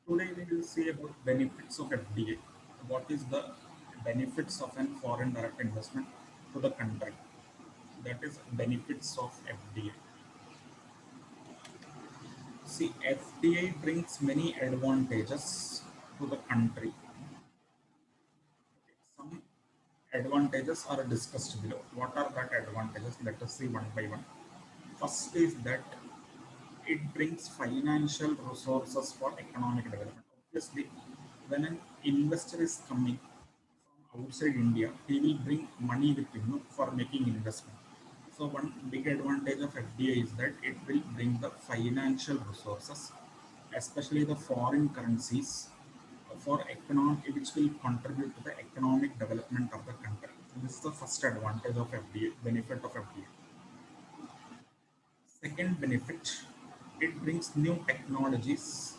Today we will see about benefits of FDI. What is the benefits of an foreign direct investment to the country? That is benefits of FDI. See, FDI brings many advantages to the country. Some advantages are discussed below. What are that advantages? Let us see one by one. First is that it brings financial resources for economic development. Obviously, when an investor is coming from outside India, he will bring money with him for making investment. So one big advantage of FDI is that it will bring the financial resources, especially the foreign currencies, for economic, which will contribute to the economic development of the country. This is the first advantage of FDI, benefit of FDI. Second benefit, it brings new technologies.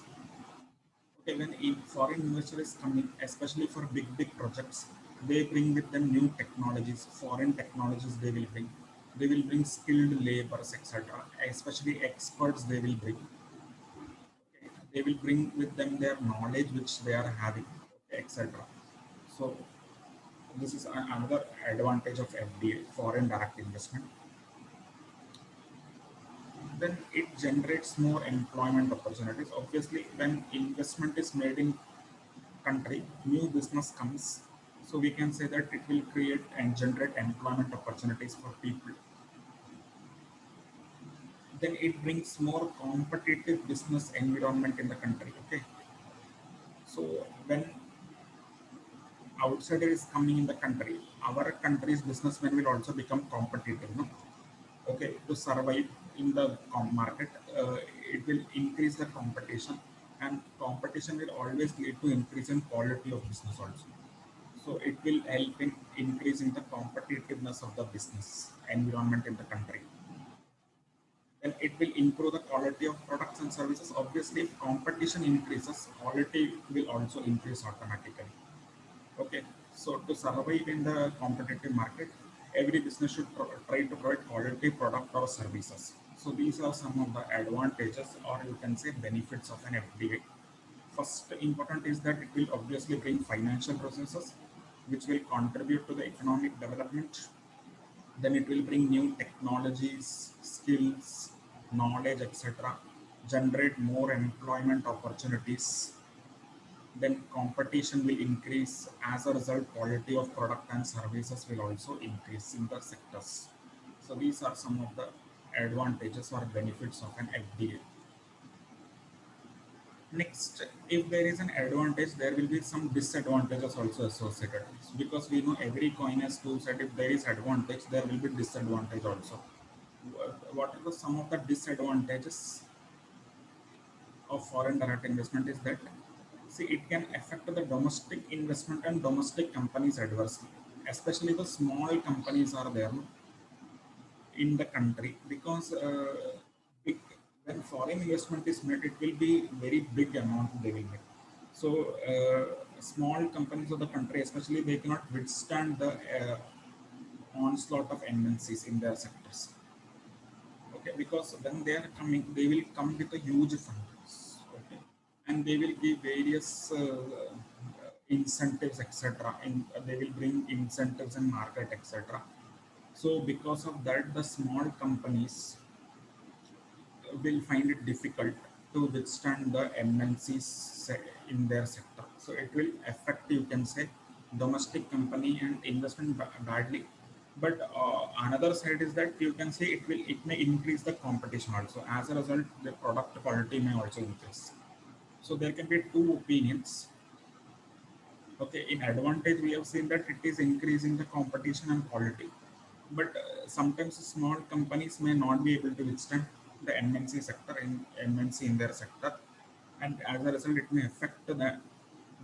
Okay, when foreign investor is coming, especially for big projects, they bring with them new technologies, foreign technologies they will bring. They will bring skilled laborers, etc. Especially experts they will bring. Okay, they will bring with them their knowledge which they are having, okay, etc. So this is another advantage of FDI, foreign direct investment. Then it generates more employment opportunities. Obviously, when investment is made in country, new business comes. So we can say that it will create and generate employment opportunities for people. Then it brings more competitive business environment in the country. Okay. So when outsider is coming in the country, our country's businessmen will also become competitive. No? Okay, to survive in the market, it will increase the competition, and competition will always lead to increase in quality of business also. So it will help in increasing the competitiveness of the business environment in the country. Then it will improve the quality of products and services. Obviously, if competition increases, quality will also increase automatically. Okay, so to survive in the competitive market, every business should try to provide quality product or services. So these are some of the advantages, or you can say benefits of an FDI. First important is that it will obviously bring financial resources, which will contribute to the economic development. Then it will bring new technologies, skills, knowledge, etc. Generate more employment opportunities. Then competition will increase. As a result, quality of product and services will also increase in the sectors. So these are some of the advantages or benefits of an FDA. Next, if there is an advantage, there will be some disadvantages also associated, because we know every coin has two sides. If there is advantage, there will be disadvantage also. What are some of the disadvantages of foreign direct investment is that, see, it can affect the domestic investment and domestic companies adversely, especially the small companies are there in the country, because big, when foreign investment is made, it will be very big amount they will make. So small companies of the country, especially, they cannot withstand the onslaught of MNCs in their sectors. Okay, because when they are coming, they will come with a huge funds. Okay, and they will give various incentives, etc. And they will bring incentives in market, etc. So because of that, the small companies will find it difficult to withstand the MNCs in their sector. So it will affect, you can say, domestic company and investment badly. But another side is that you can say it may increase the competition also. As a result, the product quality may also increase. So there can be two opinions. Okay, in advantage, we have seen that it is increasing the competition and quality, but sometimes small companies may not be able to withstand the MNC sector in MNC in their sector, and as a result, it may affect the.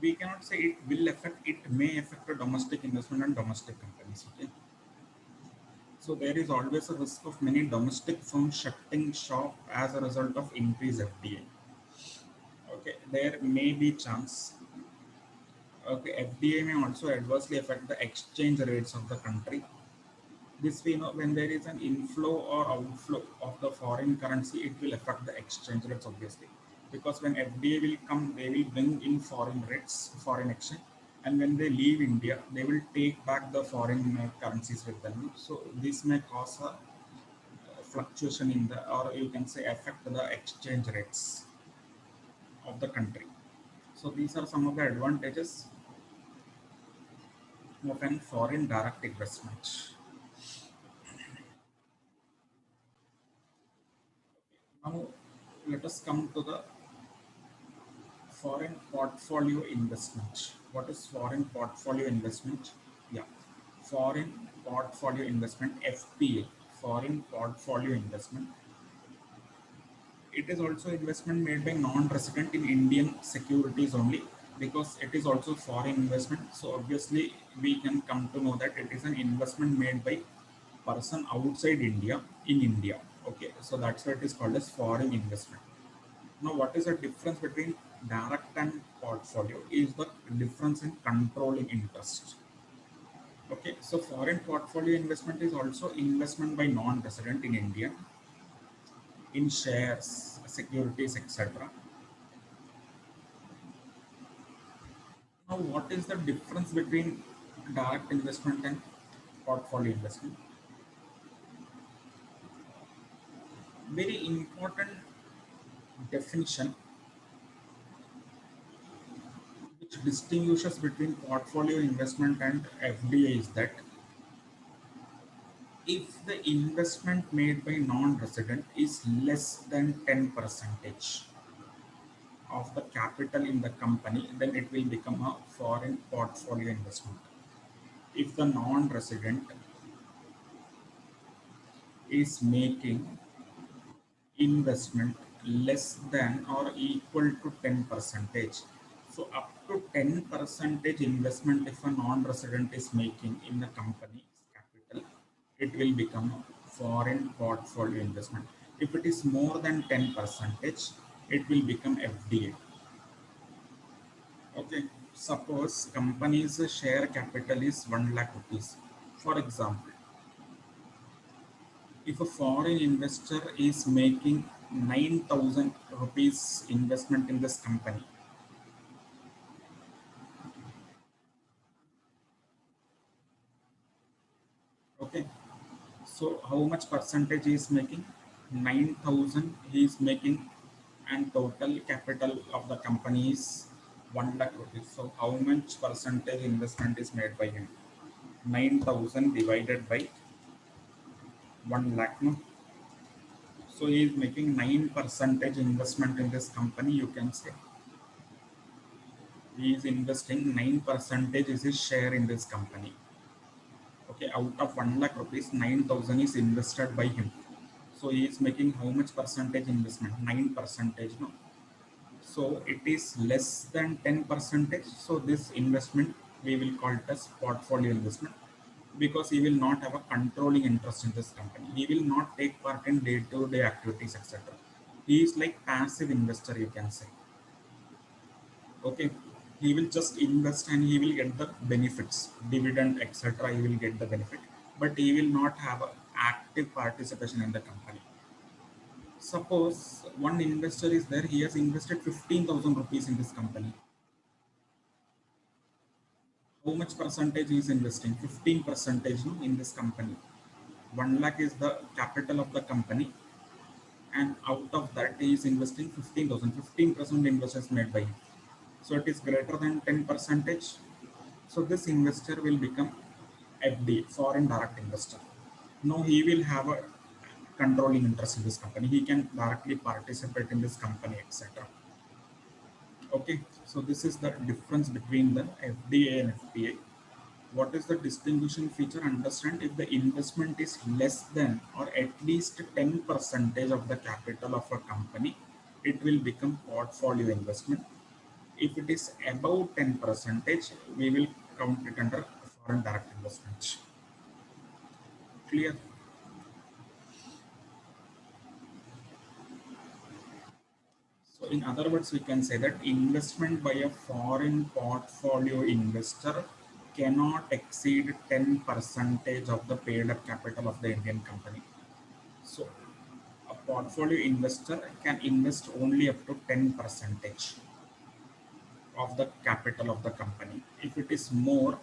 We cannot say it will affect. It may affect the domestic investment and domestic companies. Okay, so there is always a risk of many domestic firms shutting shop as a result of increased FDI. Okay, there may be chance. Okay, FDI may also adversely affect the exchange rates of the country. This we know, when there is an inflow or outflow of the foreign currency, it will affect the exchange rates, obviously, because when FDA will come, they will bring in foreign rates, foreign exchange, and when they leave India, they will take back the foreign currencies with them. So this may cause a fluctuation in the, or you can say affect the exchange rates of the country. So these are some of the advantages of an foreign direct investment. Now let us come to the foreign portfolio investment. What is foreign portfolio investment? Yeah, foreign portfolio investment (FPA). Foreign portfolio investment. It is also investment made by non-resident in Indian securities only, because it is also foreign investment. So obviously we can come to know that it is an investment made by person outside India in India. Okay, so that's why it is called as foreign investment. Now, what is the difference between direct and portfolio? Is the difference in controlling interest. Okay, so foreign portfolio investment is also investment by non-resident in India in shares, securities, etc. Now, what is the difference between direct investment and portfolio investment? Very important definition which distinguishes between portfolio investment and FDI is that if the investment made by non-resident is less than 10 percentage of the capital in the company, then it will become a foreign portfolio investment. If the non-resident is making investment less than or equal to 10 percentage, so up to 10 percentage investment if a non-resident is making in the company's capital, it will become a foreign portfolio investment. If it is more than 10 percentage, it will become FDI. Okay, suppose company's share capital is 1 lakh rupees. For example, if a foreign investor is making 9,000 rupees investment in this company, okay, so how much percentage he is making? 9,000 he is making, and total capital of the company is 1 lakh rupees. So how much percentage investment is made by him? 9,000 divided by 1 lakh. No? So he is making 9 percentage investment in this company, you can say. He is investing 9 percentage is his share in this company. Okay, out of 1 lakh rupees, 9,000 is invested by him. So he is making how much percentage investment? 9 percentage. No? So it is less than 10 percentage. So this investment we will call it as portfolio investment, because he will not have a controlling interest in this company. He will not take part in day-to-day activities, etc. He is like passive investor, you can say. Okay, he will just invest and he will get the benefits, dividend, etc. He will get the benefit, but he will not have a active participation in the company. Suppose one investor is there, he has invested 15,000 rupees in this company. How much percentage he is investing? 15 percentage, no, in this company. 1 lakh is the capital of the company, and out of that he is investing 15,000. 15% investors made by him. So it is greater than 10 percentage. So this investor will become FD, foreign direct investor. No, he will have a controlling interest in this company. He can directly participate in this company, etc. Okay, so this is the difference between the FDA and FPA. What is the distinguishing feature? Understand, if the investment is less than or at least 10 percentage of the capital of a company, it will become portfolio investment. If it is above 10 percentage, we will count it under foreign direct investment. Clear? So in other words, we can say that investment by a foreign portfolio investor cannot exceed 10 percentage of the paid up capital of the Indian company. So A portfolio investor can invest only up to 10 percentage of the capital of the company. If it is more,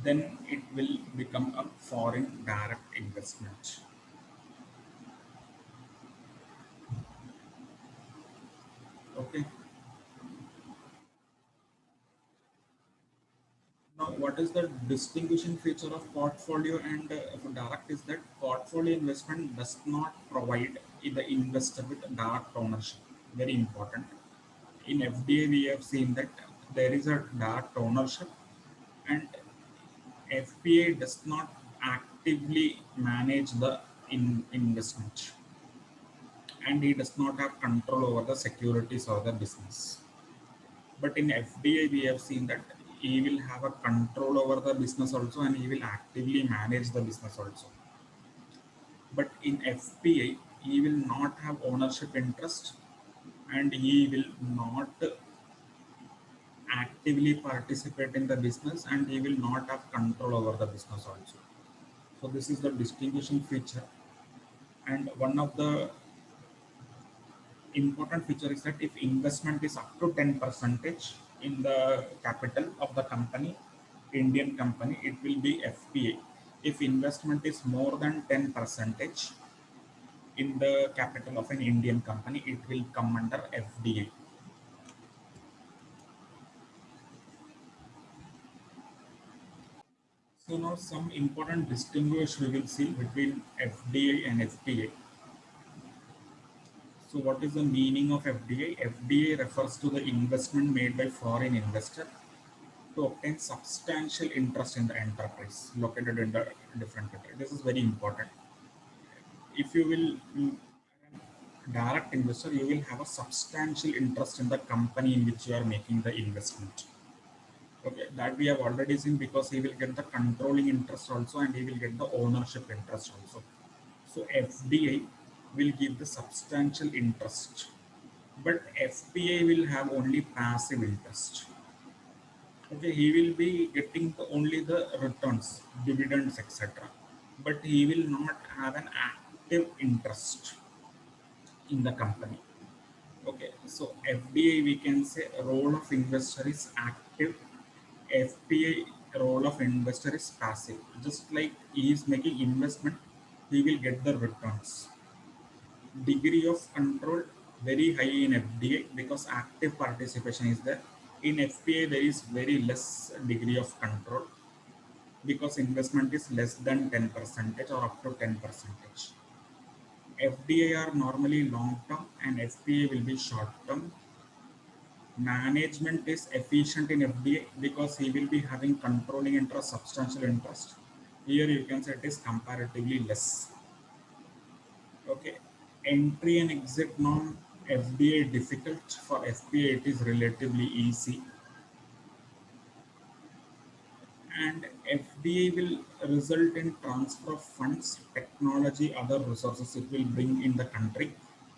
then it will become a foreign direct investment. Okay. Now, what is the distinguishing feature of portfolio and of direct is that portfolio investment does not provide the investor with direct ownership. Very important. In FDA, we have seen that there is a direct ownership, and FPA does not actively manage the investment, and he does not have control over the securities or the business. But in FDI, we have seen that he will have a control over the business also, and he will actively manage the business also. But in FPI, he will not have ownership interest, and he will not actively participate in the business, and he will not have control over the business also. So this is the distinguishing feature. And one of the important feature is that if investment is up to 10 percentage in the capital of the company, Indian company, it will be FPA. If investment is more than 10 percentage in the capital of an Indian company, it will come under FDA. So now some important distinguish we will see between FDA and FTA. So what is the meaning of FDI? FDI refers to the investment made by foreign investor to obtain substantial interest in the enterprise located in the different country. This is very important. If you will direct investor, you will have a substantial interest in the company in which you are making the investment. Okay, that we have already seen because he will get the controlling interest also, and he will get the ownership interest also. So FDI will give the substantial interest, but FPA will have only passive interest. Okay, he will be getting only the returns, dividends, etc. But he will not have an active interest in the company. Okay, so FDI we can say role of investor is active, FPA role of investor is passive. Just like he is making investment, he will get the returns. Degree of control very high in FDI because active participation is there. In FPA, there is very less degree of control because investment is less than 10 percentage or up to 10 percentage. FDI are normally long term and FPA will be short term. Management is efficient in FDI because he will be having controlling interest, substantial interest. Here you can say it is comparatively less. Okay, entry and exit norm FDI difficult, for FPA it is relatively easy. And FDI will result in transfer of funds, technology, other resources it will bring in the country.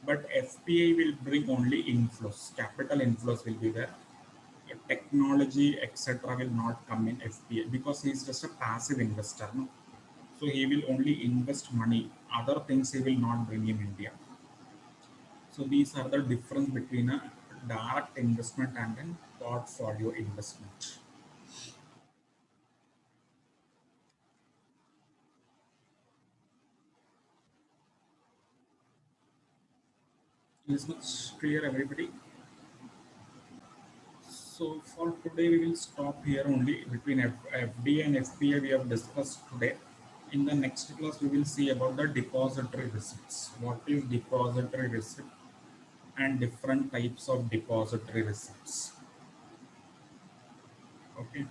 But FPI will bring only inflows, capital inflows will be there. Technology, etc., will not come in FPI because he is just a passive investor. No? So he will only invest money. Other things he will not bring in India. So these are the difference between a direct investment and a portfolio investment. Is much clear, everybody? So for today, we will stop here only between FD and FPA we have discussed today. In the next class, we will see about the depository receipts. What is depository receipt and different types of depository receipts. Okay.